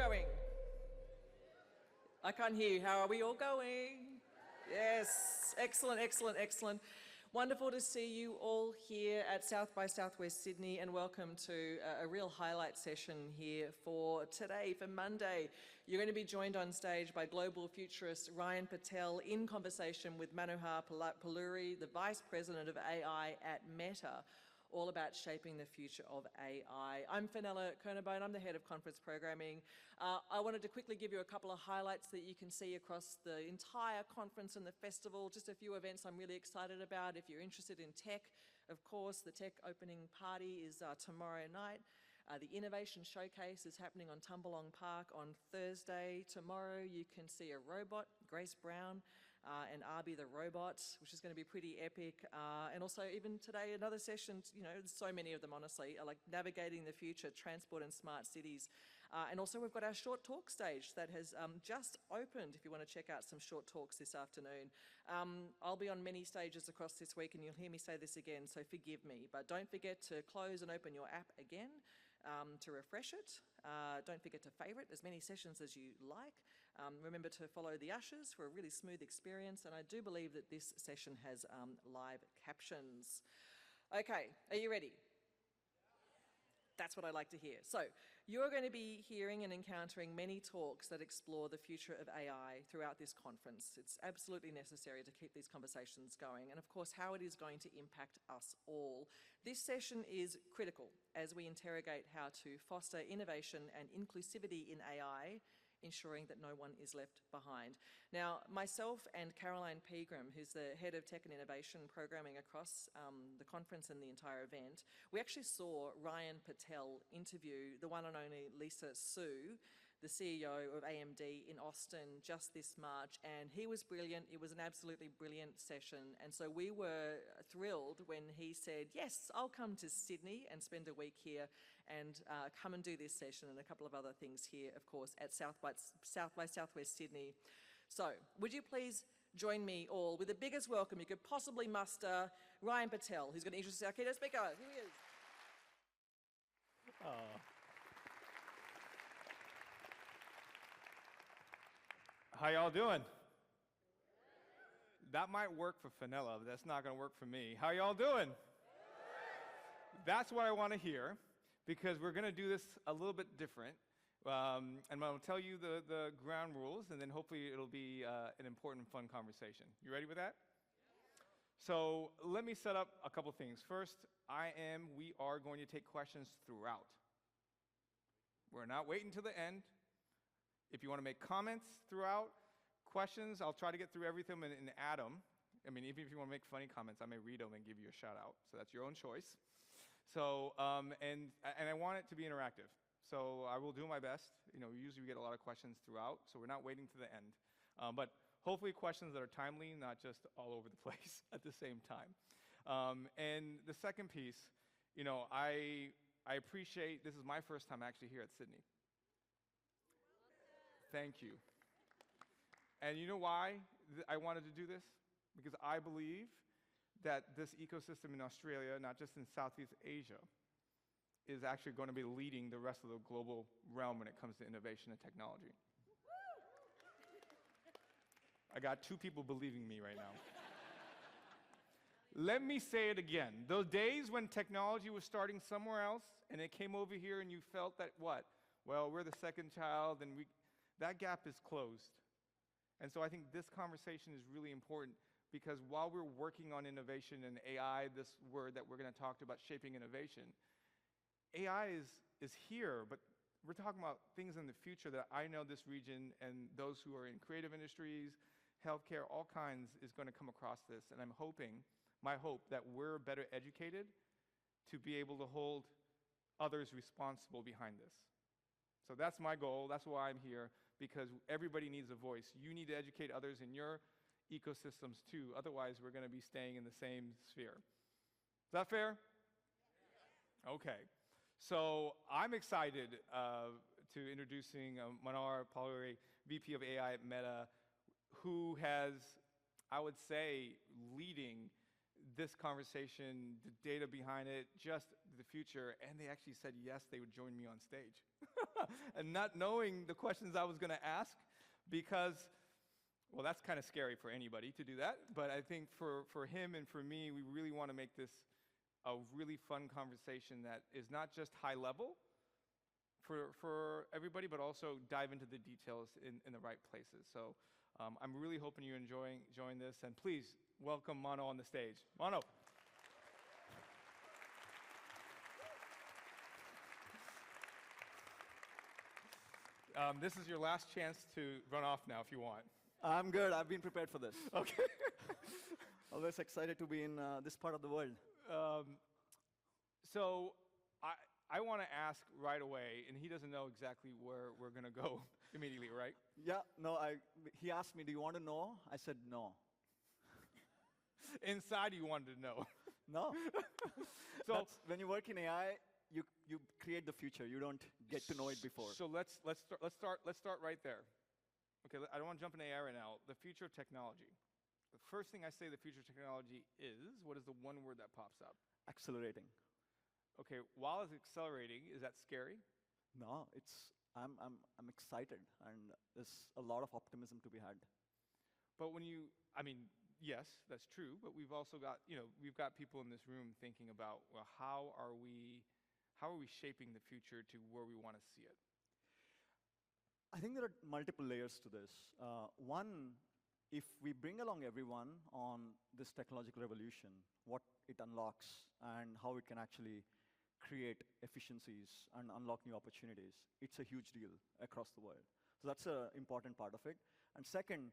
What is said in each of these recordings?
going? I can't hear you. How are we all going? Yes, excellent, excellent, excellent. Wonderful to see you all here at South by Southwest Sydney, and welcome to a real highlight session here for today, for Monday. You're going to be joined on stage by global futurist Ryan Patel in conversation with Manohar Paluri, the Vice President of AI at Meta, all about shaping the future of AI. I'm Fenella Kernebone, I'm the Head of Conference Programming. I wanted to quickly give you a couple of highlights that you can see across the entire conference and the festival. Just a few events I'm really excited about. If you're interested in tech, of course, the tech opening party is tomorrow night. The Innovation Showcase is happening on Tumbalong Park on Thursday. Tomorrow you can see a robot, Grace Brown, and Arby the robot, which is going to be pretty epic. And also even today, another session, you know, so many of them honestly, are like navigating the future, transport and smart cities. And also we've got our short talk stage that has just opened, if you want to check out some short talks this afternoon. I'll be on many stages across this week and you'll hear me say this again, so forgive me. But don't forget to close and open your app again to refresh it. Don't forget to favourite as many sessions as you like. Remember to follow the ushers for a really smooth experience, and I do believe that this session has live captions. Okay, are you ready? That's what I like to hear. So you're going to be hearing and encountering many talks that explore the future of AI throughout this conference. It's absolutely necessary to keep these conversations going, and of course how it is going to impact us all. This session is critical as we interrogate how to foster innovation and inclusivity in AI, ensuring that no one is left behind. Now, myself and Caroline Pegram, who's the Head of Tech and Innovation Programming across the conference and the entire event, we actually saw Ryan Patel interview the one and only Lisa Su, the CEO of AMD in Austin just this March, and he was brilliant. It was an absolutely brilliant session, and so we were thrilled when he said, yes, I'll come to Sydney and spend a week here and come and do this session and a couple of other things here, of course, at South by Southwest Sydney. So, would you please join me all with the biggest welcome you could possibly muster, Ryan Patel, who's going to introduce our keynote speaker. Here he is. How y'all doing? That might work for Fenella, but that's not going to work for me. How y'all doing? That's what I want to hear, because we're going to do this a little bit different. And I'm going to tell you the ground rules, and then hopefully it'll be an important, fun conversation. You ready with that? So let me set up a couple things. First, we are going to take questions throughout. We're not waiting till the end. If you want to make comments throughout, questions, I'll try to get through everything and add them. I mean, even if you want to make funny comments, I may read them and give you a shout out. So that's your own choice. So, and I want it to be interactive. So I will do my best. You know, usually we get a lot of questions throughout, so we're not waiting to the end. But hopefully questions that are timely, not just all over the place at the same time. And the second piece, you know, I appreciate, this is my first time actually here at Sydney. Thank you. And you know why I wanted to do this? Because I believe that this ecosystem in Australia, not just in Southeast Asia, is actually going to be leading the rest of the global realm when it comes to innovation and technology. I got 2 people believing me right now. Let me say it again. Those days when technology was starting somewhere else and it came over here and you felt that what? Well, we're the second child and that gap is closed. And so I think this conversation is really important, because while we're working on innovation and AI, this word that we're going to talk about, shaping innovation, AI is here, but we're talking about things in the future that I know this region and those who are in creative industries, healthcare, all kinds is going to come across this. And I'm hoping, my hope, that we're better educated to be able to hold others responsible behind this. So that's my goal, that's why I'm here, because everybody needs a voice. You need to educate others in your ecosystems too, otherwise we're going to be staying in the same sphere. Is that fair? Okay. So I'm excited to introducing Manohar Paluri, VP of AI at Meta, who has, I would say, leading this conversation, the data behind it, just the future, and they actually said yes, they would join me on stage. And not knowing the questions I was going to ask, because, well, that's kind of scary for anybody to do that, but I think for him and for me, we really want to make this a really fun conversation that is not just high level for everybody, but also dive into the details in the right places. So I'm really hoping you enjoying this, and please welcome Mano on the stage. Mano. This is your last chance to run off now if you want. I'm good. I've been prepared for this. Okay. Always excited to be in this part of the world. So I want to ask right away, and he doesn't know exactly where we're going to go immediately, right? Yeah, no, he asked me, do you want to know? I said, no. Inside you wanted to know. No. So when you work in AI, you create the future. You don't get to know it before. So let's start right there. Okay, I don't want to jump into AI right now. The future of technology. The first thing I say the future of technology is, what is the one word that pops up? Accelerating. Okay, while it's accelerating, is that scary? No, I'm excited, and there's a lot of optimism to be had. But I mean, yes, that's true, but we've also got, we've got people in this room thinking about, well, how are we shaping the future to where we want to see it? I think there are multiple layers to this. One, if we bring along everyone on this technological revolution, what it unlocks and how it can actually create efficiencies and unlock new opportunities, it's a huge deal across the world. So that's an important part of it. And second,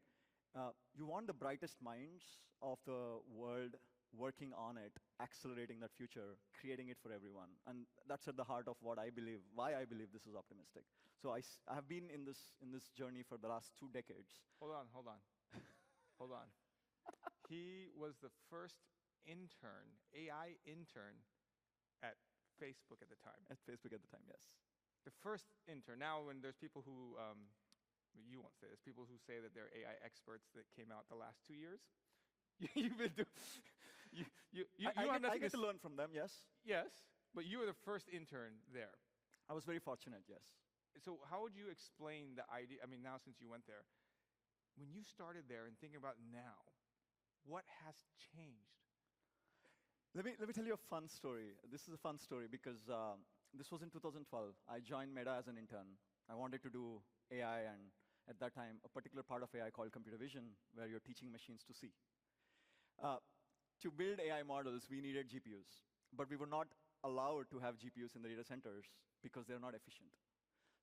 you want the brightest minds of the world working on it, accelerating that future, creating it for everyone. And that's at the heart of what I believe, why I believe this is optimistic. So I have been in this journey for the last 2 decades. Hold on. Hold on. He was the first intern, AI intern, at Facebook at the time. At Facebook at the time, yes. The first intern. Now, when there's people who, you won't say this, people who say that they're AI experts that came out the last 2 years. You've been doing. I get to learn from them, yes. Yes, but you were the first intern there. I was very fortunate, yes. So how would you explain the idea? I mean, now since you went there, when you started there and thinking about now, what has changed? Let me tell you a fun story. This is a fun story because this was in 2012. I joined Meta as an intern. I wanted to do AI, and at that time, a particular part of AI called computer vision, where you're teaching machines to see. To build AI models, we needed GPUs, but we were not allowed to have GPUs in the data centers because they're not efficient.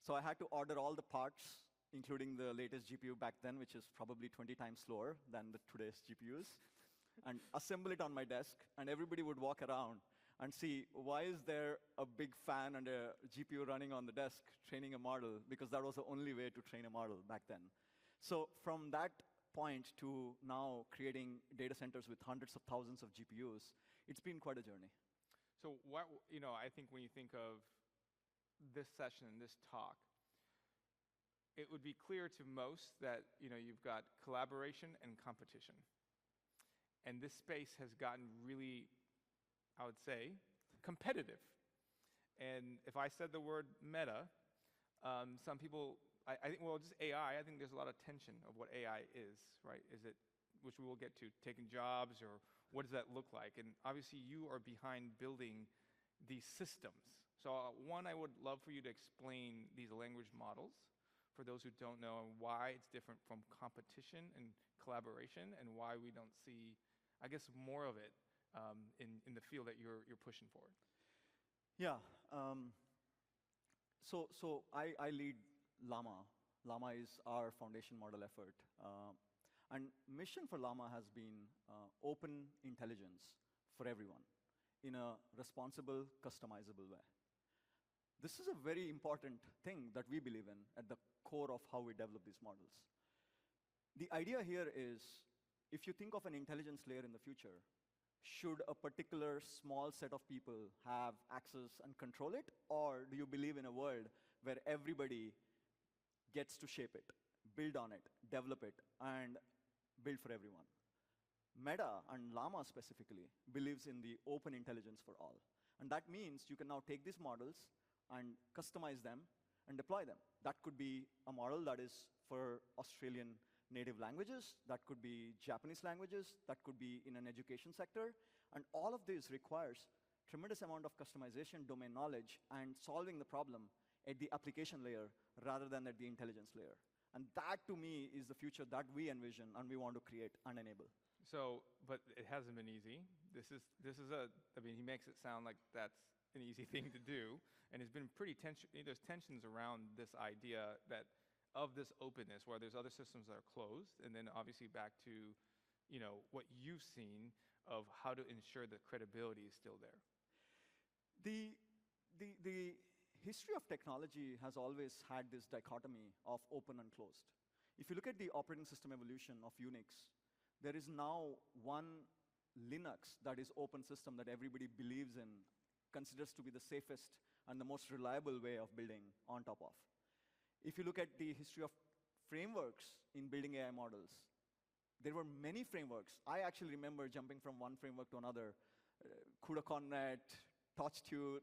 So I had to order all the parts, including the latest GPU back then, which is probably 20 times slower than today's GPUs, and assemble it on my desk, and everybody would walk around and see, why is there a big fan and a GPU running on the desk training a model? Because that was the only way to train a model back then. So from that point to now creating data centers with hundreds of thousands of GPUs, it's been quite a journey. So I think when you think of this session, this talk, it would be clear to most that you've got collaboration and competition. And this space has gotten really, I would say, competitive. And if I said the word meta, some people, I think, well, just AI, I think there's a lot of tension of what AI is, right? Is it, which we will get to, taking jobs, or what does that look like? And obviously you are behind building these systems. So one, I would love for you to explain these language models for those who don't know, and why it's different from competition and collaboration, and why we don't see, I guess, more of it in the field that you're pushing forward. Yeah. So I lead Llama. Llama is our foundation model effort. And mission for Llama has been open intelligence for everyone in a responsible, customizable way. This is a very important thing that we believe in at the core of how we develop these models. The idea here is, if you think of an intelligence layer in the future, should a particular small set of people have access and control it? Or do you believe in a world where everybody gets to shape it, build on it, develop it, and build for everyone? Meta, and Llama specifically, believes in the open intelligence for all. And that means you can now take these models and customize them and deploy them. That could be a model that is for Australian native languages, that could be Japanese languages, that could be in an education sector, and all of this requires tremendous amount of customization, domain knowledge, and solving the problem at the application layer rather than at the intelligence layer. And that, to me, is the future that we envision and we want to create and enable. So, but it hasn't been easy. I mean, he makes it sound like that's an easy thing to do, and it's been pretty there's tensions around this idea that of this openness, where there's other systems that are closed, and then obviously back to, what you've seen of how to ensure that credibility is still there. The history of technology has always had this dichotomy of open and closed. If you look at the operating system evolution of Unix, there is now one Linux that is open system that everybody believes in, considers to be the safest and the most reliable way of building on top of. If you look at the history of frameworks in building AI models, there were many frameworks. I actually remember jumping from one framework to another, CUDA-ConnNet, TouchTutor,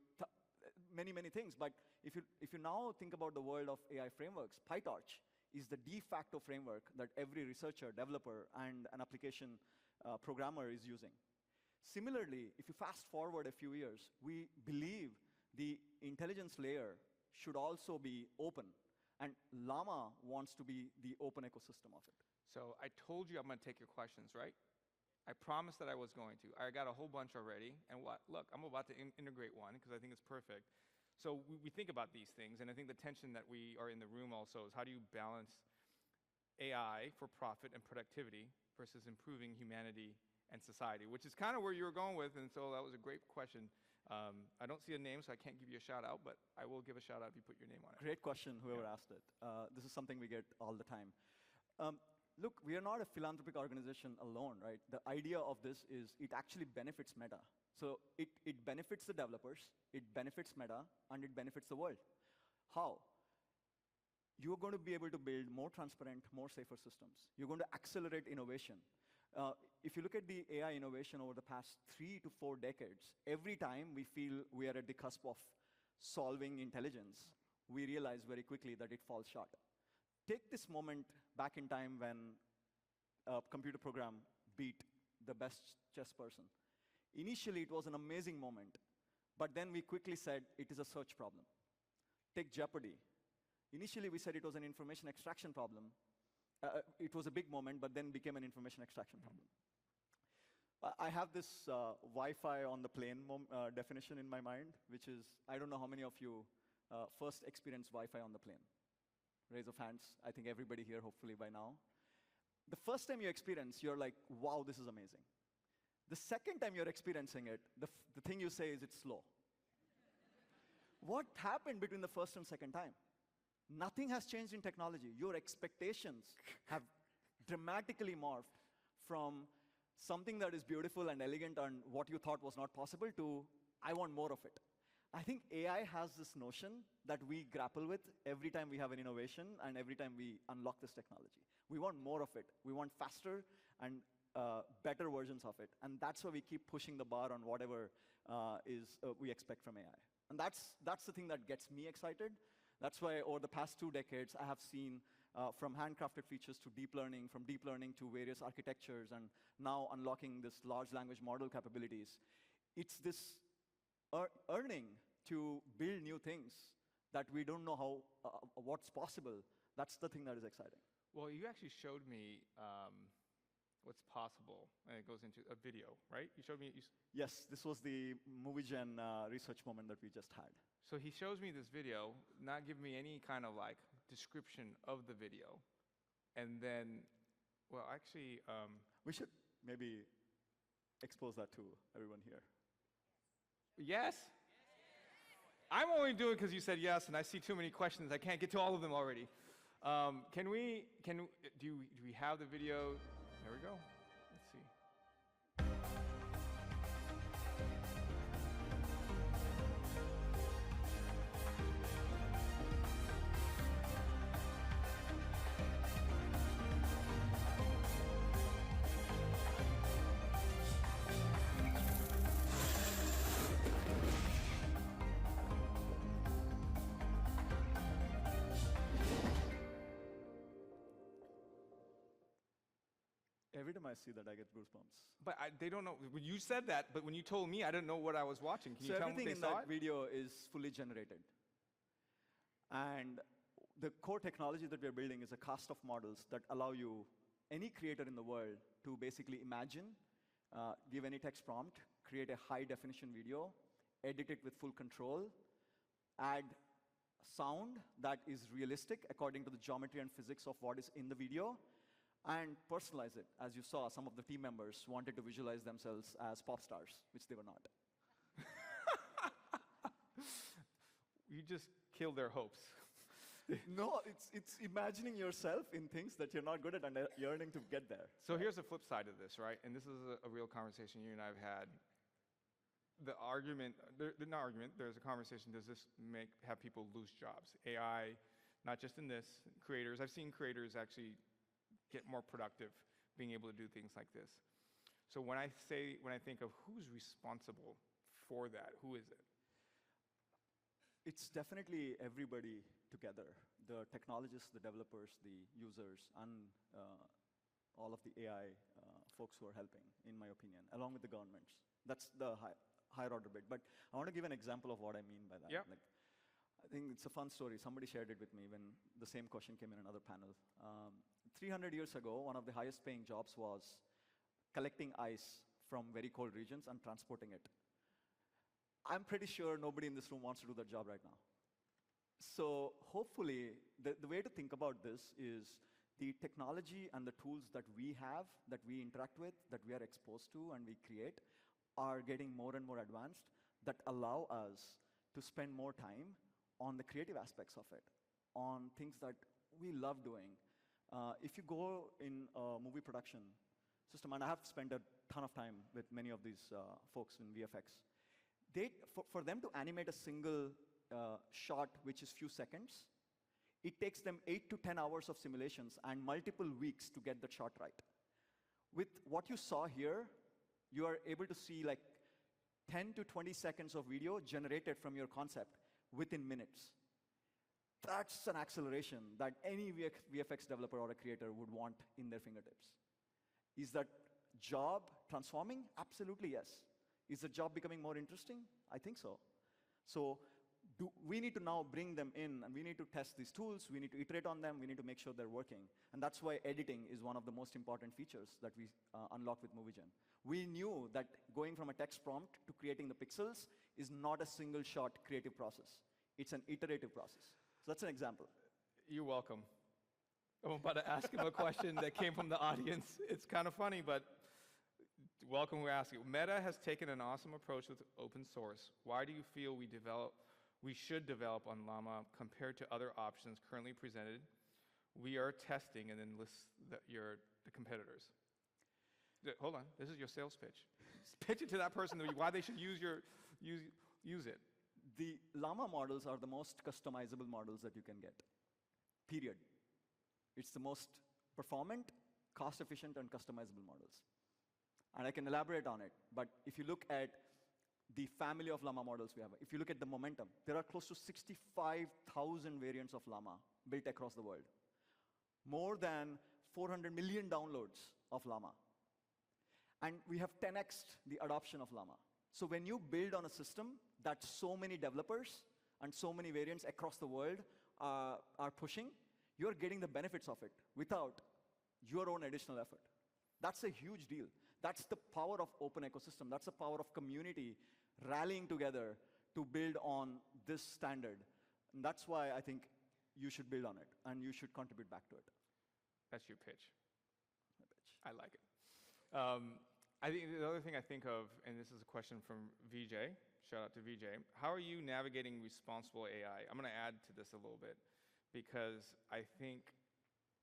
many, many things. But if you now think about the world of AI frameworks, PyTorch is the de facto framework that every researcher, developer, and an application programmer is using. Similarly, if you fast forward a few years, we believe the intelligence layer should also be open. And Llama wants to be the open ecosystem of it. So I told you I'm going to take your questions, right? I promised that I was going to. I got a whole bunch already. And look, I'm about to integrate one because I think it's perfect. So we think about these things, and I think the tension that we are in the room also is how do you balance AI for profit and productivity versus improving humanity and society, which is kind of where you were going with, and so that was a great question. I don't see a name, so I can't give you a shout out, but I will give a shout out if you put your name on it. Great question, whoever asked it. This is something we get all the time. Look, we are not a philanthropic organization alone, right? The idea of this is it actually benefits Meta. So it benefits the developers, it benefits Meta, and it benefits the world. How? You're going to be able to build more transparent, more safer systems. You're going to accelerate innovation. If you look at the AI innovation over the past 3 to 4 decades, every time we feel we are at the cusp of solving intelligence, we realize very quickly that it falls short. Take this moment back in time when a computer program beat the best chess person. Initially, it was an amazing moment, but then we quickly said it is a search problem. Take Jeopardy. Initially, we said it was an information extraction problem. It was a big moment, but then became an information extraction problem. I have this Wi-Fi on the plane definition in my mind, which is, I don't know how many of you first experienced Wi-Fi on the plane. Raise of hands. I think everybody here, hopefully by now. The first time you experience, you're like, wow, this is amazing. The second time you're experiencing it, the thing you say is it's slow. What happened between the first and second time? Nothing has changed in technology. Your expectations have dramatically morphed from something that is beautiful and elegant and what you thought was not possible to, I want more of it. I think AI has this notion that we grapple with every time we have an innovation and every time we unlock this technology. We want more of it. We want faster and better versions of it. And that's why we keep pushing the bar on whatever we expect from AI. And that's the thing that gets me excited. That's why over the past 2 decades, I have seen from handcrafted features to deep learning, from deep learning to various architectures, and now unlocking this large language model capabilities. It's this earning to build new things that we don't know how what's possible. That's the thing that is exciting. Well, you actually showed me what's possible, and it goes into a video, right? You showed me. Yes, this was the movie gen research moment that we just had. So he shows me this video, not giving me any kind of like description of the video, and then, well, actually, we should maybe expose that to everyone here. Yes. I'm only doing it because you said yes, and I see too many questions. I can't get to all of them already. Do we have the video? There we go. Let's see. Every time I see that, I get goosebumps. But they don't know. When you said that, but when you told me, I didn't know what I was watching. Can So you tell me everything what in they saw that it? video is fully generated. And the core technology that we're building is a cast of models that allow you, any creator in the world, to basically imagine, give any text prompt, create a high-definition video, edit it with full control, add sound that is realistic according to the geometry and physics of what is in the video, and personalize it. As you saw, some of the team members wanted to visualize themselves as pop stars, which they were not. You just killed their hopes. No, it's imagining yourself in things that you're not good at and yearning to get there. So here's the flip side of this, right? And this is a real conversation you and I have had. The argument, not argument, there's a conversation, does this have people lose jobs? AI, not just in this, creators, I've seen creators actually get more productive being able to do things like this. So when I think of who's responsible for that, who is it? It's definitely everybody together, the technologists, the developers, the users, and all of the AI folks who are helping, in my opinion, along with the governments. That's the higher order bit. But I want to give an example of what I mean by that. Yep. Like, I think it's a fun story. Somebody shared it with me when the same question came in another panel. 300 years ago, one of the highest paying jobs was collecting ice from very cold regions and transporting it. I'm pretty sure nobody in this room wants to do that job right now. So hopefully, the way to think about this is the technology and the tools that we have, that we interact with, that we are exposed to and we create, are getting more and more advanced, that allow us to spend more time on the creative aspects of it, on things that we love doing. If you go in a movie production system, and I have spent a ton of time with many of these folks in VFX, for them to animate a single shot, which is few seconds, it takes them 8 to 10 hours of simulations and multiple weeks to get the shot right. With what you saw here, you are able to see like 10 to 20 seconds of video generated from your concept within minutes. That's an acceleration that any VFX developer or a creator would want in their fingertips. Is that job transforming? Absolutely, yes. Is the job becoming more interesting? I think so. So we need to now bring them in, and we need to test these tools, we need to iterate on them, we need to make sure they're working. And that's why editing is one of the most important features that we unlock with MovieGen. We knew that going from a text prompt to creating the pixels is not a single shot creative process. It's an iterative process. So that's an example. You're welcome. I'm about to ask him a question that came from the audience. It's kind of funny, but welcome, we're asking. Meta has taken an awesome approach with open source. Why do you feel we should develop on Llama compared to other options currently presented? We are testing, and then lists the competitors. Hold on, this is your sales pitch. Pitch it to that person why they should use it. The Llama models are the most customizable models that you can get, period. It's the most performant, cost-efficient, and customizable models. And I can elaborate on it, but if you look at the family of Llama models we have, if you look at the momentum, there are close to 65,000 variants of Llama built across the world. More than 400 million downloads of Llama. And we have 10x'd the adoption of Llama. So when you build on a system that so many developers and so many variants across the world are pushing, you're getting the benefits of it without your own additional effort. That's a huge deal. That's the power of open ecosystem. That's the power of community rallying together to build on this standard. And that's why I think you should build on it, and you should contribute back to it. That's your pitch. My pitch. I like it. I think the other thing I think of, and this is a question from VJ, shout out to VJ, how are you navigating responsible AI? I'm going to add to this a little bit, because I think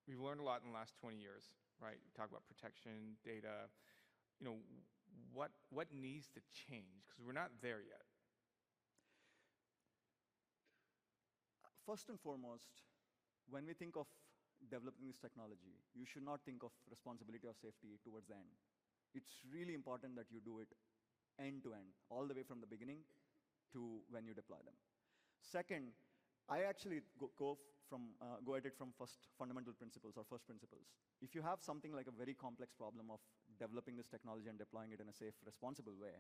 we've learned a lot in the last 20 years, right? We talk about protection, data, what needs to change? Because we're not there yet. First and foremost, when we think of developing this technology, you should not think of responsibility or safety towards the end. It's really important that you do it end to end, all the way from the beginning to when you deploy them. Second, I actually go at it from first fundamental principles or first principles. If you have something like a very complex problem of developing this technology and deploying it in a safe, responsible way,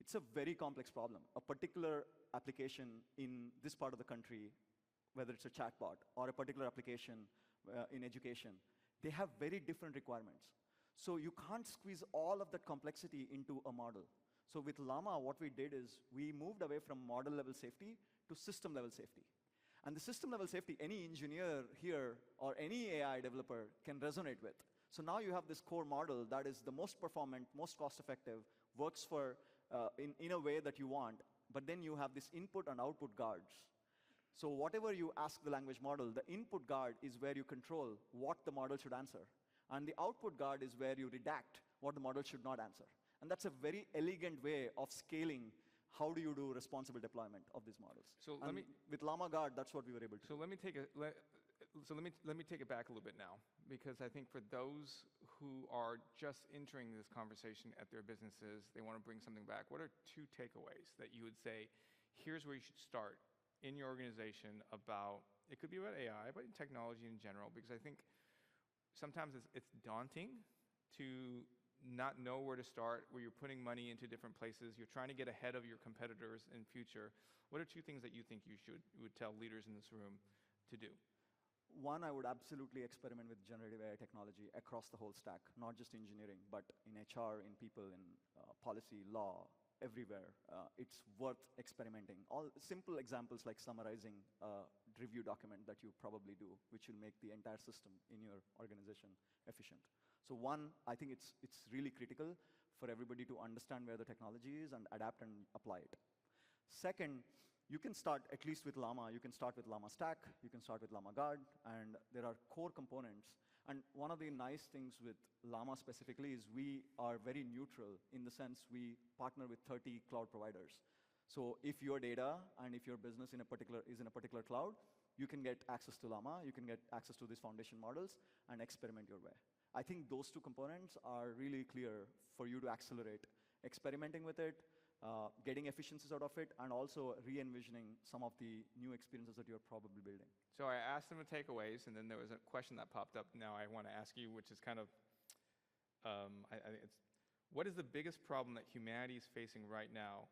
it's a very complex problem. A particular application in this part of the country, whether it's a chatbot or a particular application in education, they have very different requirements. So you can't squeeze all of that complexity into a model. So with Llama, what we did is we moved away from model-level safety to system-level safety. And the system-level safety, any engineer here or any AI developer can resonate with. So now you have this core model that is the most performant, most cost-effective, works for in a way that you want, but then you have this input and output guards. So whatever you ask the language model, the input guard is where you control what the model should answer. And the output guard is where you redact what the model should not answer. And that's a very elegant way of scaling how do you do responsible deployment of these models. So with Llama Guard, that's what we were able to do. So let me take it back a little bit now, because I think for those who are just entering this conversation at their businesses, they want to bring something back. What are 2 takeaways that you would say, here's where you should start in your organization about, it could be about AI, but in technology in general, because I think sometimes it's daunting to not know where to start, where you're putting money into different places, you're trying to get ahead of your competitors in future. What are 2 things that you think you would tell leaders in this room to do? One, I would absolutely experiment with generative AI technology across the whole stack, not just engineering, but in HR, in people, in policy, law, everywhere. It's worth experimenting. All simple examples like summarizing a review document that you probably do, which will make the entire system in your organization efficient. So one, I think it's really critical for everybody to understand where the technology is and adapt and apply it. Second, you can start at least with Llama. You can start with Llama Stack. You can start with Llama Guard. And there are core components. And one of the nice things with Llama specifically is we are very neutral in the sense we partner with 30 cloud providers. So if your data and if your business is in a particular cloud, you can get access to Llama. You can get access to these foundation models and experiment your way. I think those 2 components are really clear for you to accelerate experimenting with it, getting efficiencies out of it, and also re-envisioning some of the new experiences that you're probably building. So I asked them the takeaways, and then there was a question that popped up now I want to ask you, which is kind of, what is the biggest problem that humanity is facing right now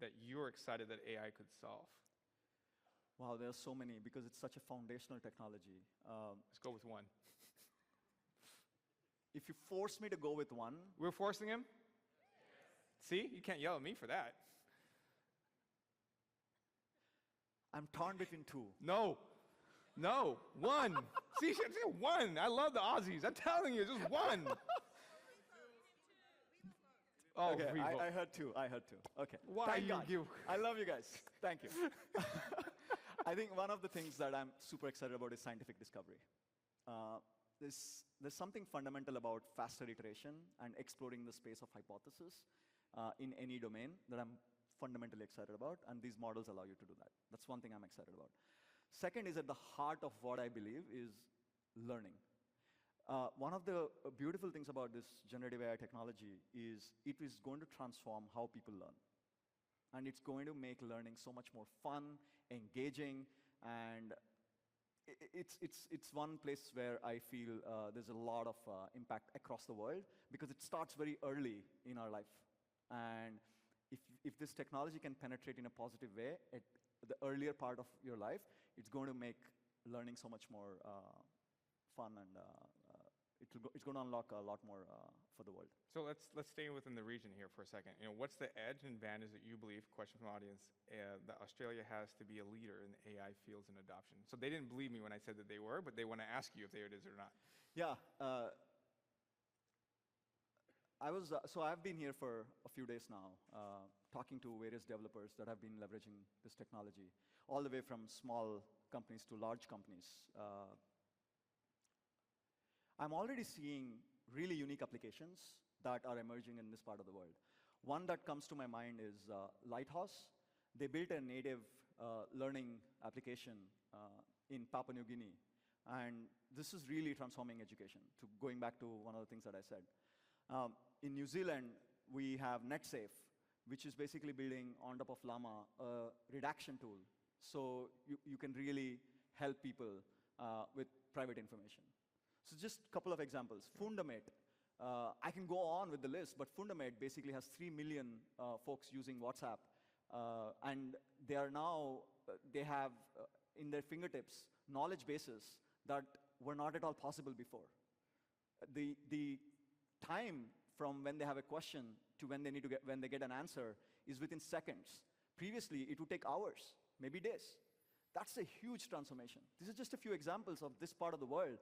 that you're excited that AI could solve? Wow, there are so many because it's such a foundational technology. Let's go with one. If you force me to go with one. We're forcing him? See, you can't yell at me for that. I'm torn between 2. No, 1. See, one. I love the Aussies. I'm telling you, just one. Oh, okay, Revo. I heard 2. Okay. Why Thank God. you? I love you guys. Thank you. I think one of the things that I'm super excited about is scientific discovery. There's something fundamental about faster iteration and exploring the space of hypothesis in any domain that I'm fundamentally excited about, and these models allow you to do that. That's one thing I'm excited about. Second is at the heart of what I believe is learning. One of the beautiful things about this generative AI technology is it is going to transform how people learn. And it's going to make learning so much more fun, engaging, and it's one place where I feel there's a lot of impact across the world because it starts very early in our life. And if this technology can penetrate in a positive way at the earlier part of your life, it's going to make learning so much more fun, and it's going to unlock a lot more for the world. So let's stay within the region here for a second. What's the edge and advantage that you believe, question from the audience, that Australia has to be a leader in the AI fields and adoption? So they didn't believe me when I said that they were, but they want to ask you if it is or not. Yeah. So I've been here for a few days now, talking to various developers that have been leveraging this technology, all the way from small companies to large companies. I'm already seeing really unique applications that are emerging in this part of the world. One that comes to my mind is Lighthouse. They built a native learning application in Papua New Guinea. And this is really transforming education, going back to one of the things that I said. In New Zealand, we have NetSafe, which is basically building on top of Llama a redaction tool So you can really help people with private information. So just a couple of examples. Fundamate. I can go on with the list, but Fundamate basically has 3 million folks using WhatsApp. And they are now, they have in their fingertips knowledge bases that were not at all possible before. The time from when they have a question to when they get an answer is within seconds. Previously, it would take hours, maybe days. That's a huge transformation. This is just a few examples of this part of the world.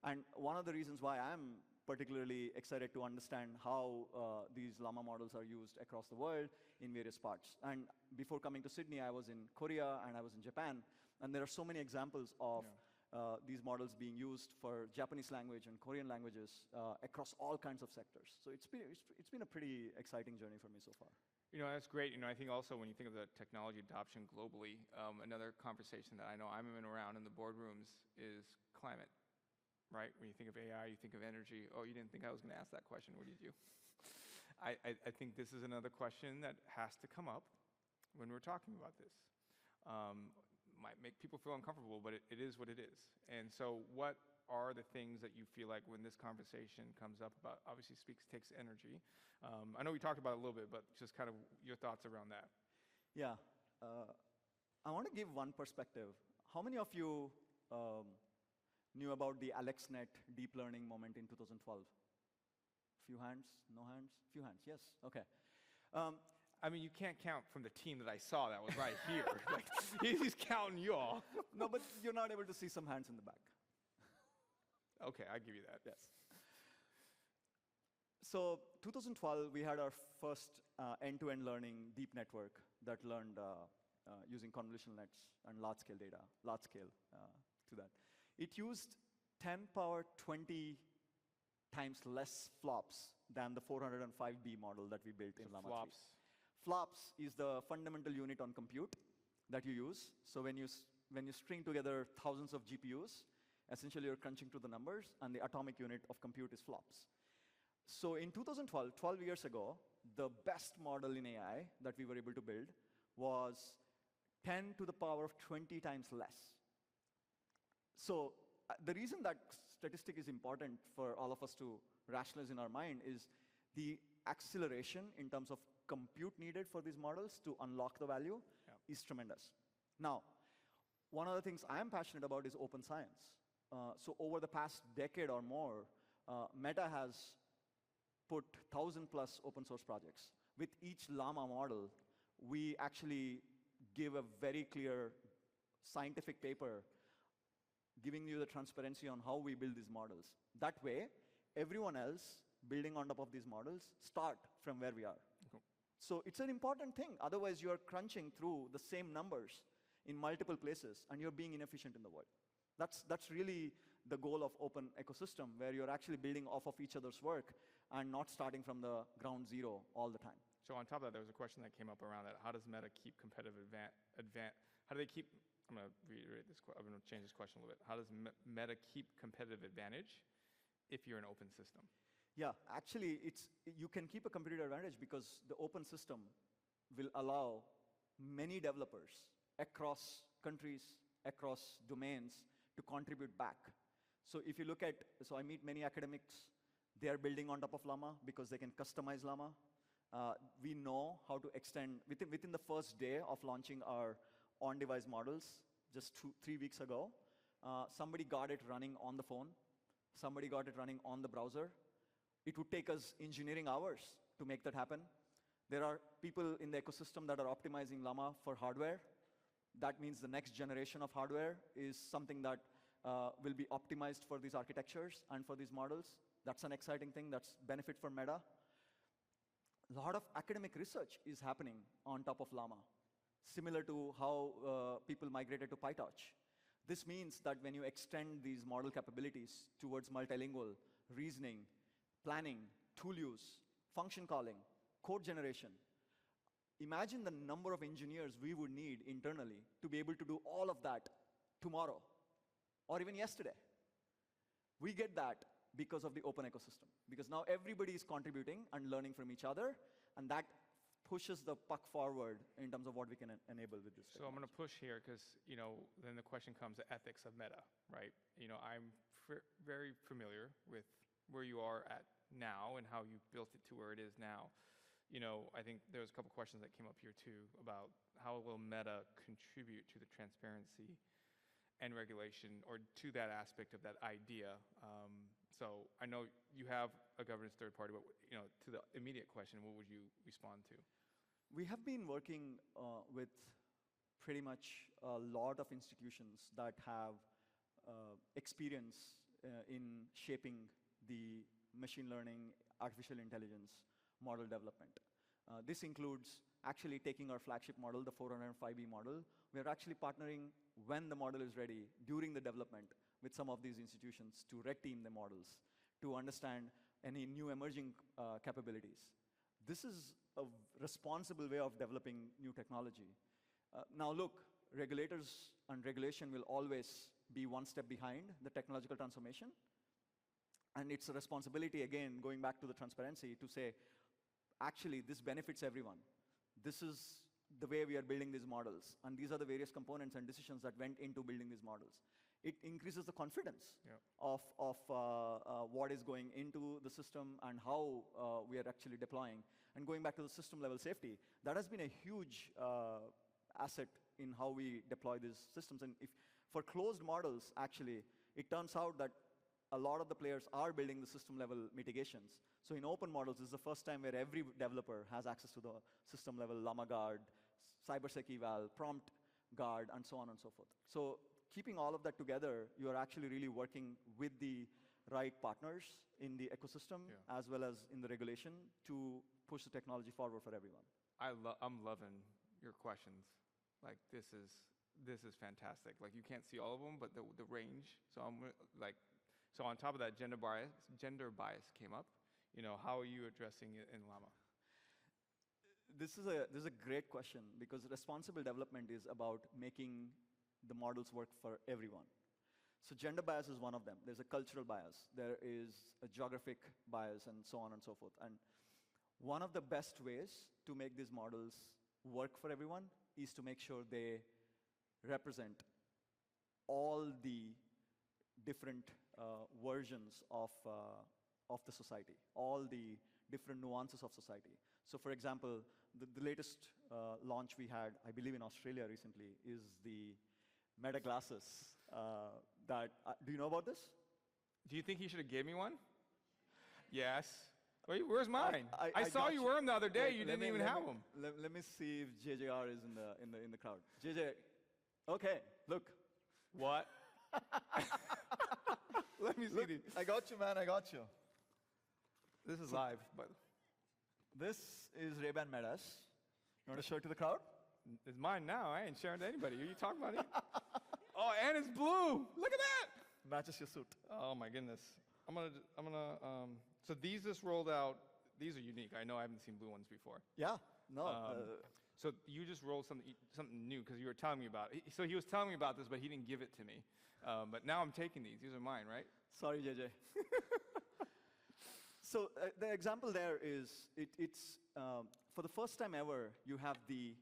And one of the reasons why I'm particularly excited to understand how these llama models are used across the world in various parts. And before coming to Sydney, I was in Korea and I was in Japan. And there are so many examples of these models being used for Japanese language and Korean languages across all kinds of sectors. So it's been a pretty exciting journey for me so far. You know, that's great. You know, I think also when you think of the technology adoption globally, another conversation that I know I'm in around in the boardrooms is climate, right? When you think of AI, you think of energy. Oh, you didn't think I was going to ask that question, what did you? I think this is another question that has to come up when we're talking about this. Might make people feel uncomfortable, but it is what it is. And so what are the things that you feel like when this conversation comes up about, obviously takes energy. I know we talked about it a little bit, but just kind of your thoughts around that. Yeah. I want to give one perspective. How many of you knew about the AlexNet deep learning moment in 2012? Few hands? No hands? Few hands, yes, okay. I mean, you can't count from the team that I saw that was right here. Like, he's counting you all. No, but you're not able to see some hands in the back. Okay, I give you that. Yes. So 2012, we had our first end-to-end learning deep network that learned using convolutional nets and large-scale data, large-scale to that. It used 10 power 20 times less flops than the 405B model that we built in Llama 3. Flops. Flops is the fundamental unit on compute that you use. So when you string together thousands of GPUs, essentially you're crunching to the numbers, and the atomic unit of compute is flops. So in 2012, 12 years ago, the best model in AI that we were able to build was 10 to the power of 20 times less. So the reason that statistic is important for all of us to rationalize in our mind is the acceleration in terms of compute needed for these models to unlock the value is tremendous. Now, one of the things I'm passionate about is open science. So over the past decade or more, Meta has put 1,000+ open source projects. With each llama model, we actually give a very clear scientific paper giving you the transparency on how we build these models. That way, everyone else building on top of these models start from where we are. Okay. So it's an important thing. Otherwise, you're crunching through the same numbers in multiple places, and you're being inefficient in the world. That's really the goal of open ecosystem, where you're actually building off of each other's work and not starting from the ground zero all the time. So on top of that, there was a question that came up around that. How does Meta keep competitive how do they keep, I'm going to reiterate this, I'm going to change this question a little bit. How does Meta keep competitive advantage if you're an open system? Yeah, actually, you can keep a competitive advantage because the open system will allow many developers across countries, across domains, to contribute back. So if you look at, so I meet many academics, they are building on top of Llama because they can customize Llama. We know how to extend, within the first day of launching our on-device models, just 3 weeks ago, somebody got it running on the phone, somebody got it running on the browser. It would take us engineering hours to make that happen. There are people in the ecosystem that are optimizing Llama for hardware. That means the next generation of hardware is something that will be optimized for these architectures and for these models. That's an exciting thing. That's benefit for Meta. A lot of academic research is happening on top of Llama, similar to how people migrated to PyTorch. This means that when you extend these model capabilities towards multilingual, reasoning, planning, tool use, function calling, code generation, imagine the number of engineers we would need internally to be able to do all of that tomorrow, or even yesterday. We get that because of the open ecosystem, because now everybody is contributing and learning from each other, and that pushes the puck forward in terms of what we can enable with this. So I'm going to push here because, then the question comes to ethics of meta, right? I'm very familiar with where you are at now and how you built it to where it is now. I think there's a couple questions that came up here too about how will meta contribute to the transparency and regulation, or to that aspect of that idea. So I know you have a governance third party, but to the immediate question, what would you respond to? We have been working with pretty much a lot of institutions that have experience in shaping the machine learning, artificial intelligence model development. This includes actually taking our flagship model, the 405B model. We are actually partnering when the model is ready during the development with some of these institutions to red team the models, to understand any new emerging capabilities. This is a responsible way of developing new technology. Now look, regulators and regulation will always be one step behind the technological transformation. And it's a responsibility, again, going back to the transparency, to say, actually, this benefits everyone. This is the way we are building these models. And these are the various components and decisions that went into building these models. It increases the confidence of what is going into the system and how we are actually deploying. And going back to the system level safety, that has been a huge asset in how we deploy these systems. And if for closed models, actually, it turns out that a lot of the players are building the system level mitigations. So in open models, this is the first time where every developer has access to the system level Llama guard, cybersec eval, prompt guard, and so on and so forth. So keeping all of that together, you are actually really working with the right partners in the ecosystem, as well as in the regulation, to push the technology forward for everyone. I'm loving your questions. Like, this is fantastic. Like, you can't see all of them, but the range. So so on top of that, gender bias came up. How are you addressing it in Llama? This is a great question, because responsible development is about making the models work for everyone. So gender bias is one of them. There's a cultural bias. There is a geographic bias, and so on and so forth. And one of the best ways to make these models work for everyone is to make sure they represent all the different versions of the society, all the different nuances of society. So for example, the latest launch we had, I believe in Australia recently, is the Meta glasses. Do you know about this? Do you think he should have gave me one? Yes. Wait, where's mine? I saw you got wear them the other day. Wait, you didn't even have them. Let me see if JJR is in the crowd. JJ, okay, look. What? Let me see these. I got you, man. I got you. This is live, but This is Ray-Ban Metas. You want to show it to the crowd? it's mine now. I ain't sharing to anybody. Are you talking about it? Oh, and it's blue. Look at that. Matches your suit. Oh my goodness. So these just rolled out. These are unique. I know I haven't seen blue ones before. Yeah. No. So you just rolled something new because you were telling me about it. So he was telling me about this, but he didn't give it to me. But now I'm taking these. These are mine, right? Sorry, JJ. So the example there is, it's for the first time ever, you have the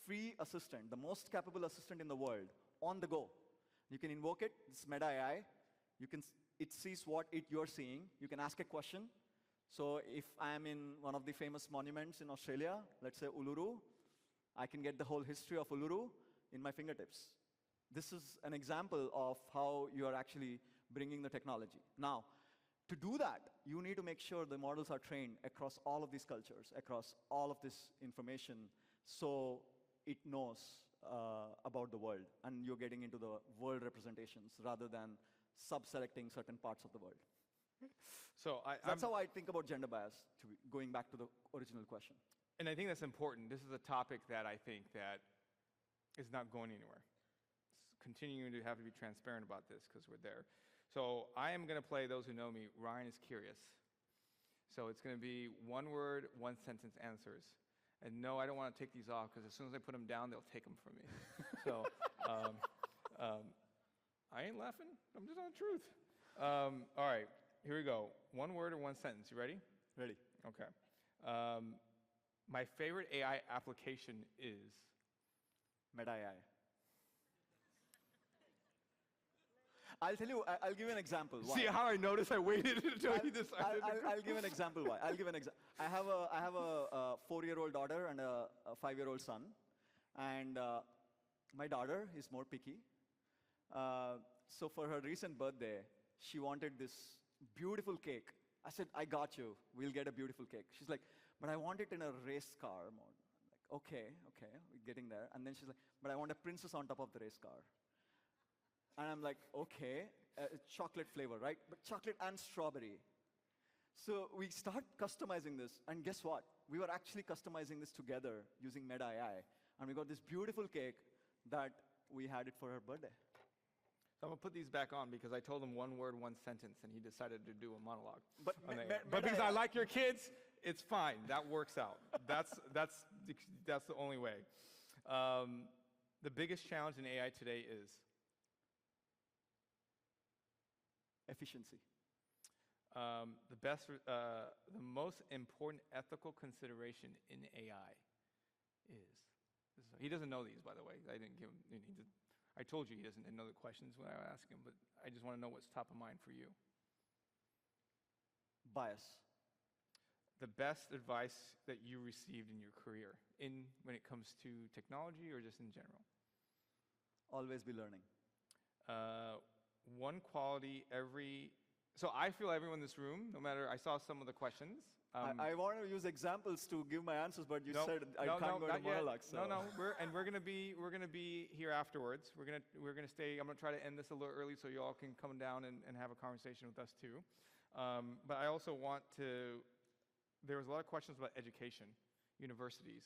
free assistant, the most capable assistant in the world, on the go. You can invoke it. It's Meta AI. It sees what you're seeing. You can ask a question. So if I'm in one of the famous monuments in Australia, let's say Uluru, I can get the whole history of Uluru in my fingertips. This is an example of how you are actually bringing the technology. Now, to do that, you need to make sure the models are trained across all of these cultures, across all of this information, so it knows about the world, and you're getting into the world representations rather than sub-selecting certain parts of the world. So that's how I think about gender bias, going back to the original question. And I think that's important. This is a topic that I think that is not going anywhere. It's continuing to have to be transparent about this because we're there. So I am going to play, those who know me, Ryan is curious. So it's going to be one word, one sentence answers. And no, I don't want to take these off because as soon as I put them down, they'll take them from me. So I ain't laughing. I'm just on the truth. All right, here we go. One word or one sentence. You ready? Ready. Okay. My favorite AI application is Meta AI. I'll tell you, I'll give you an example. Why? See how I noticed I waited until you decided to go? I'll give an example why. I'll give an example. I have a 4-year-old daughter and a 5-year-old son. And my daughter is more picky. So for her recent birthday, she wanted this beautiful cake. I said, I got you. We'll get a beautiful cake. She's like, but I want it in a race car mode. I'm like, okay, we're getting there. And then she's like, but I want a princess on top of the race car. And I'm like, okay, chocolate flavor, right? But chocolate and strawberry. So we start customizing this, and guess what? We were actually customizing this together using Meta AI, and we got this beautiful cake that we had it for her birthday. So I'm going to put these back on because I told him one word, one sentence, and he decided to do a monologue. But, but because I like your kids, it's fine. That works out. That's the only way. The biggest challenge in AI today is efficiency. The most important ethical consideration in AI is. He doesn't know these, by the way. I didn't give him. I told you he doesn't know the questions when I asked him, but I just want to know what's top of mind for you. Bias. The best advice that you received in your career, when it comes to technology or just in general? Always be learning. One quality so I feel everyone in this room, no matter, I saw some of the questions. I want to use examples to give my answers, but you said I can't go to monologue. So. No, we're gonna be here afterwards. We're gonna stay. I'm gonna try to end this a little early so you all can come down and have a conversation with us too. But I also want to. There was a lot of questions about education, universities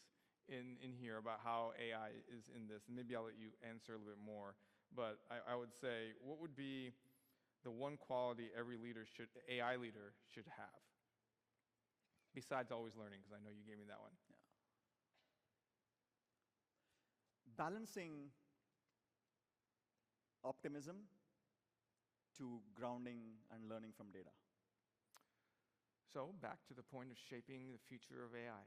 in here about how AI is in this, and maybe I'll let you answer a little bit more. But I would say, what would be the one quality every AI leader should have? Besides always learning, because I know you gave me that one. Yeah. Balancing optimism to grounding and learning from data. So back to the point of shaping the future of AI,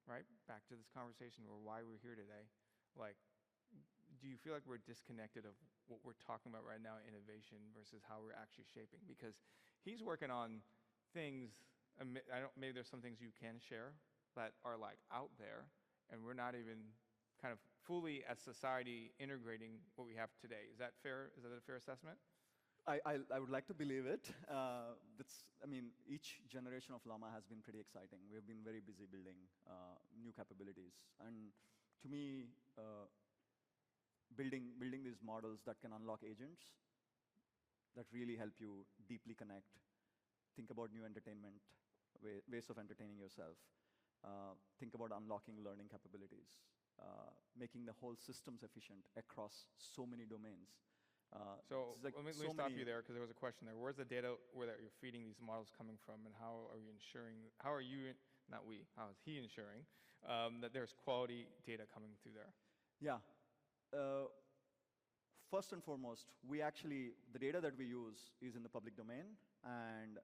right? Back to this conversation or why we're here today. Like, do you feel like we're disconnected of what we're talking about right now, innovation, versus how we're actually shaping? Because he's working on things, maybe there's some things you can share that are like out there, and we're not even kind of fully as society integrating what we have today. Is that fair? Is that a fair assessment? I would like to believe it. Each generation of Llama has been pretty exciting. We have been very busy building new capabilities. And to me, building these models that can unlock agents that really help you deeply connect, think about new entertainment, ways of entertaining yourself, think about unlocking learning capabilities, making the whole systems efficient across so many domains. So let me stop you there because there was a question there. Where's the data that you're feeding these models coming from, and how is he ensuring that there's quality data coming through there? Yeah. First and foremost, the data that we use is in the public domain, and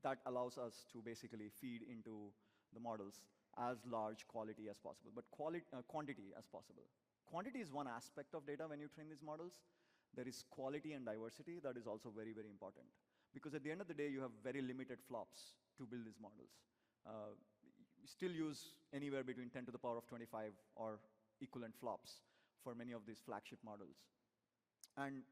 that allows us to basically feed into the models as large quality as possible, but quantity as possible. Quantity is one aspect of data when you train these models. There is quality and diversity that is also very, very important. Because at the end of the day, you have very limited flops to build these models. You still use anywhere between 10 to the power of 25 or equivalent flops for many of these flagship models. And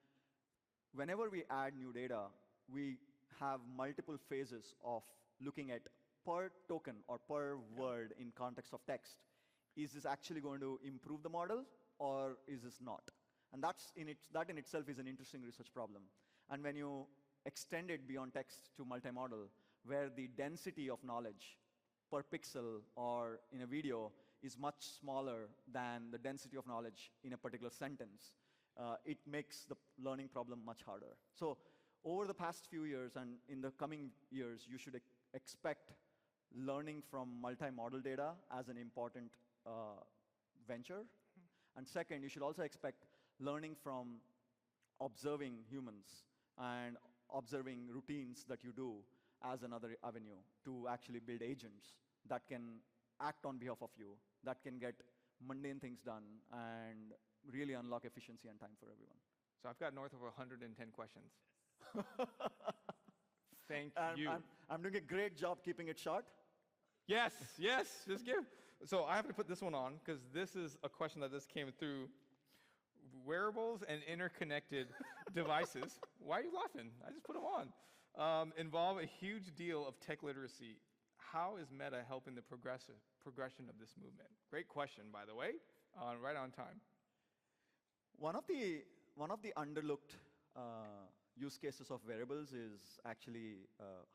whenever we add new data, we have multiple phases of looking at per token or per word in context of text. Is this actually going to improve the model, or is this not? And that in itself is an interesting research problem. And when you extend it beyond text to multimodal, where the density of knowledge per pixel or in a video is much smaller than the density of knowledge in a particular sentence, it makes the learning problem much harder. So over the past few years and in the coming years, you should expect learning from multimodal data as an important venture. And second, you should also expect learning from observing humans and observing routines that you do as another avenue to actually build agents that can act on behalf of you, that can get mundane things done and really unlock efficiency and time for everyone. So I've got north of 110 questions. Thank And you. I'm doing a great job keeping it short. Yes, yes, just give. So I have to put this one on because this is a question that just came through. Wearables and interconnected devices, why are you laughing? I just put them on, involve a huge deal of tech literacy. How is Meta helping the progression of this movement? Great question, by the way, right on time. One of the underlooked use cases of wearables is actually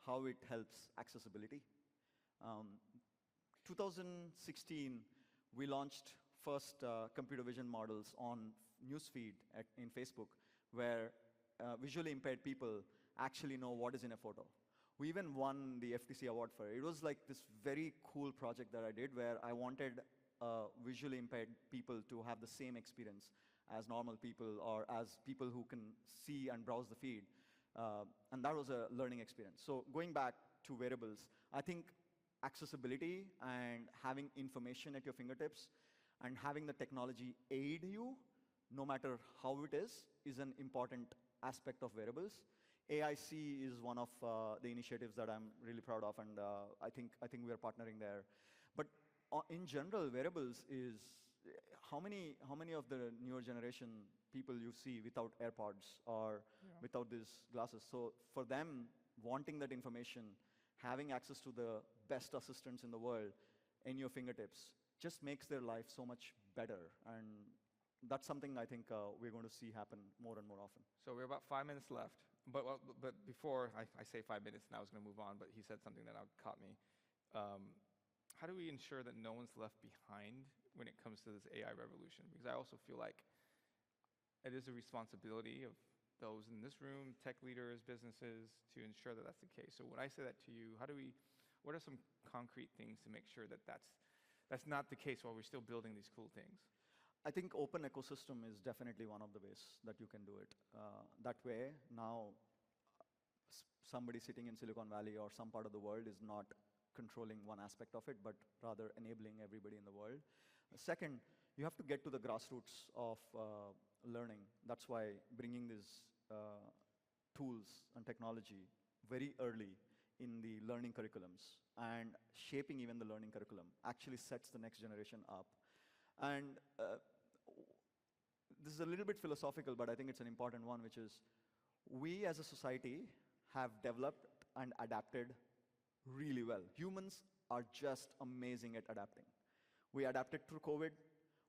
how it helps accessibility. 2016, we launched first computer vision models on newsfeed in Facebook, where visually impaired people actually know what is in a photo. We even won the FTC award for it. It was like this very cool project that I did where I wanted visually impaired people to have the same experience as normal people or as people who can see and browse the feed. And that was a learning experience. So going back to wearables, I think accessibility and having information at your fingertips and having the technology aid you, no matter how it is an important aspect of wearables. AIC is one of the initiatives that I'm really proud of, and I think we are partnering there. But in general, wearables is how many of the newer generation people you see without AirPods or without these glasses? So for them, wanting that information, having access to the best assistants in the world in your fingertips just makes their life so much better. And that's something I think we're going to see happen more and more often. So we're about 5 minutes left. But before I say 5 minutes, and I was going to move on, but he said something that caught me. How do we ensure that no one's left behind when it comes to this AI revolution? Because I also feel like it is a responsibility of those in this room, tech leaders, businesses, to ensure that that's the case. So when I say that to you, what are some concrete things to make sure that that's not the case while we're still building these cool things? I think open ecosystem is definitely one of the ways that you can do it. That way, now somebody sitting in Silicon Valley or some part of the world is not controlling one aspect of it, but rather enabling everybody in the world. Second, you have to get to the grassroots of learning. That's why bringing these tools and technology very early in the learning curriculums and shaping even the learning curriculum actually sets the next generation up. And this is a little bit philosophical, but I think it's an important one, which is we as a society have developed and adapted really well. Humans are just amazing at adapting. We adapted through COVID.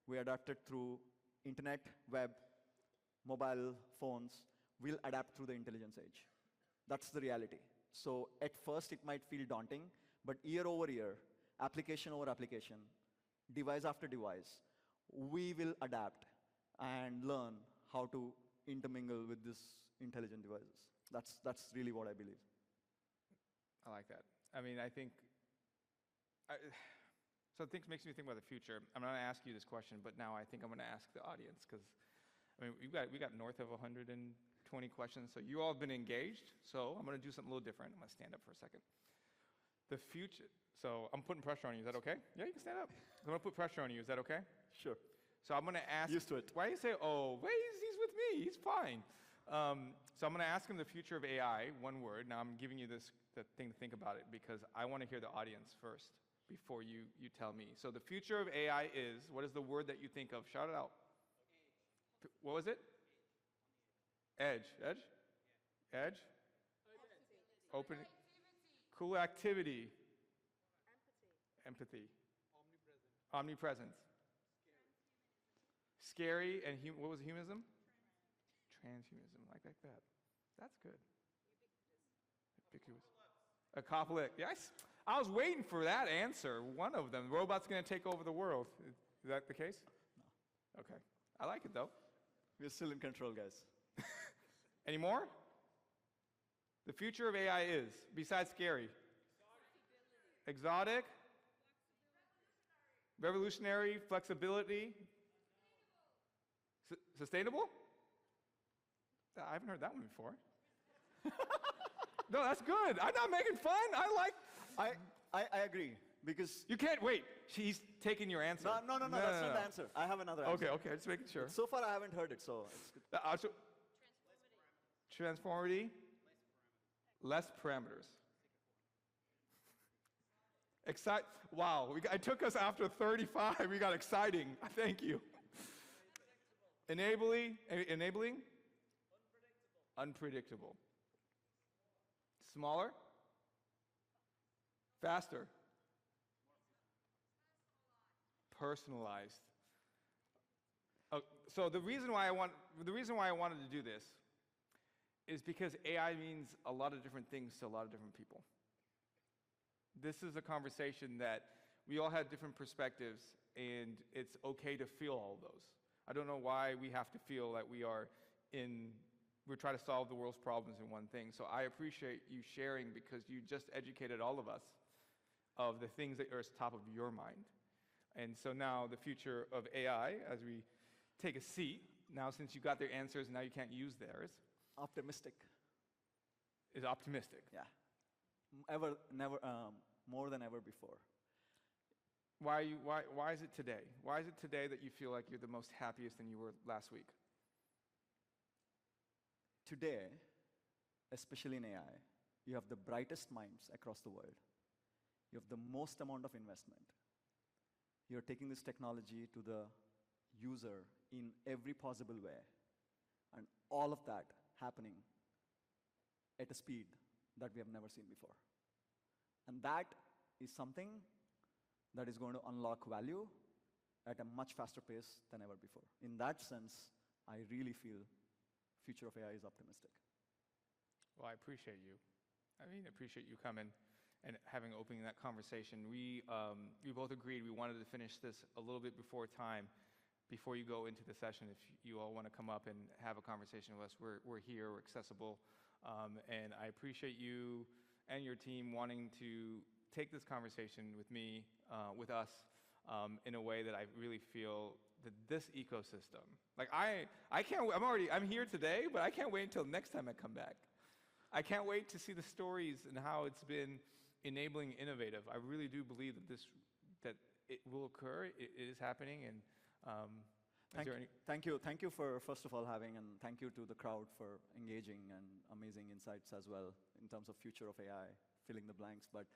We adapted through internet, web, mobile phones. We'll adapt through the intelligence age. That's the reality. So at first, it might feel daunting, but year over year, application over application, device after device, we will adapt and learn how to intermingle with these intelligent devices. That's really what I believe. I like that. I mean, I think, so it makes me think about the future. I'm not going to ask you this question, but now I think I'm going to ask the audience, because I mean, we got north of 120 questions, so you all have been engaged, so I'm going to do something a little different. I'm going to stand up for a second. The future, so I'm putting pressure on you. Is that okay? Yeah, you can stand up. I'm going to put pressure on you. Is that okay? Sure. So I'm going to ask. Used to it. Why do you say, oh, wait, he's with me. He's fine. So I'm going to ask him the future of AI, one word. Now I'm giving you the thing to think about it, because I want to hear the audience first before you tell me. So the future of AI is, what is the word that you think of? Shout it out. What was it? Edge. Edge? Edge? Open. Cool activity. Empathy. Omnipresence. Scary. And what was humanism? Transhumanism, like that. That's good. Ubiquitous. Apocalypse. Yes. I was waiting for that answer. One of them. Robots going to take over the world. Is that the case? No. Okay. I like it, though. We're still in control, guys. Any more? The future of AI is, besides scary? Exotic? Revolutionary? Flexibility? Sustainable? I haven't heard that one before. No, that's good. I'm not making fun. I agree. because You can't wait. She's taking your answer. no, that's not the answer. I have another answer. Okay, just making sure. So far, I haven't heard it, so it's good. Transformity, less parameters. Wow, it took us after 35. We got exciting. Thank you. Enabling, unpredictable. Smaller, faster, personalized. So the reason why I wanted to do this is because AI means a lot of different things to a lot of different people. This is a conversation that we all have different perspectives, and it's okay to feel all of those. I don't know why we have to feel that we're trying to solve the world's problems in one thing. So I appreciate you sharing, because you just educated all of us of the things that are at the top of your mind. And so now the future of AI, as we take a seat, now since you got their answers, now you can't use theirs, Optimistic. is optimistic. Yeah. More than ever before. Why is it today? Why is it today that you feel like you're the most happiest than you were last week? Today, especially in AI, you have the brightest minds across the world. You have the most amount of investment. You're taking this technology to the user in every possible way. And all of that happening at a speed that we have never seen before. And that is something that is going to unlock value at a much faster pace than ever before. In that sense, I really feel future of AI is optimistic. Well, I appreciate you. I appreciate you coming and opening that conversation. We both agreed we wanted to finish this a little bit before time, before you go into the session. If you all want to come up and have a conversation with us, we're here, we're accessible. And I appreciate you and your team wanting to take this conversation with me, with us, in a way that I really feel that this ecosystem, like I can't, I'm here today, but I can't wait until next time I come back. I can't wait to see the stories and how it's been enabling innovative. I really do believe that it will occur, it is happening, and Thank you for, first of all, having, and thank you to the crowd for engaging and amazing insights as well in terms of future of AI, filling the blanks. But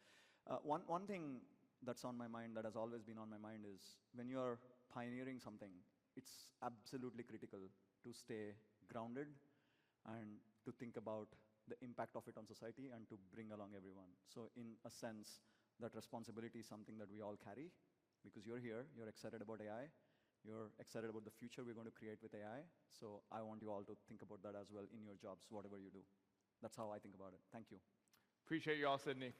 one thing that's on my mind, that has always been on my mind, is when you're pioneering something, it's absolutely critical to stay grounded and to think about the impact of it on society and to bring along everyone. So in a sense, that responsibility is something that we all carry, because you're here, you're excited about AI, you're excited about the future we're going to create with AI. So I want you all to think about that as well in your jobs, whatever you do. That's how I think about it. Thank you. Appreciate you all, Sydney.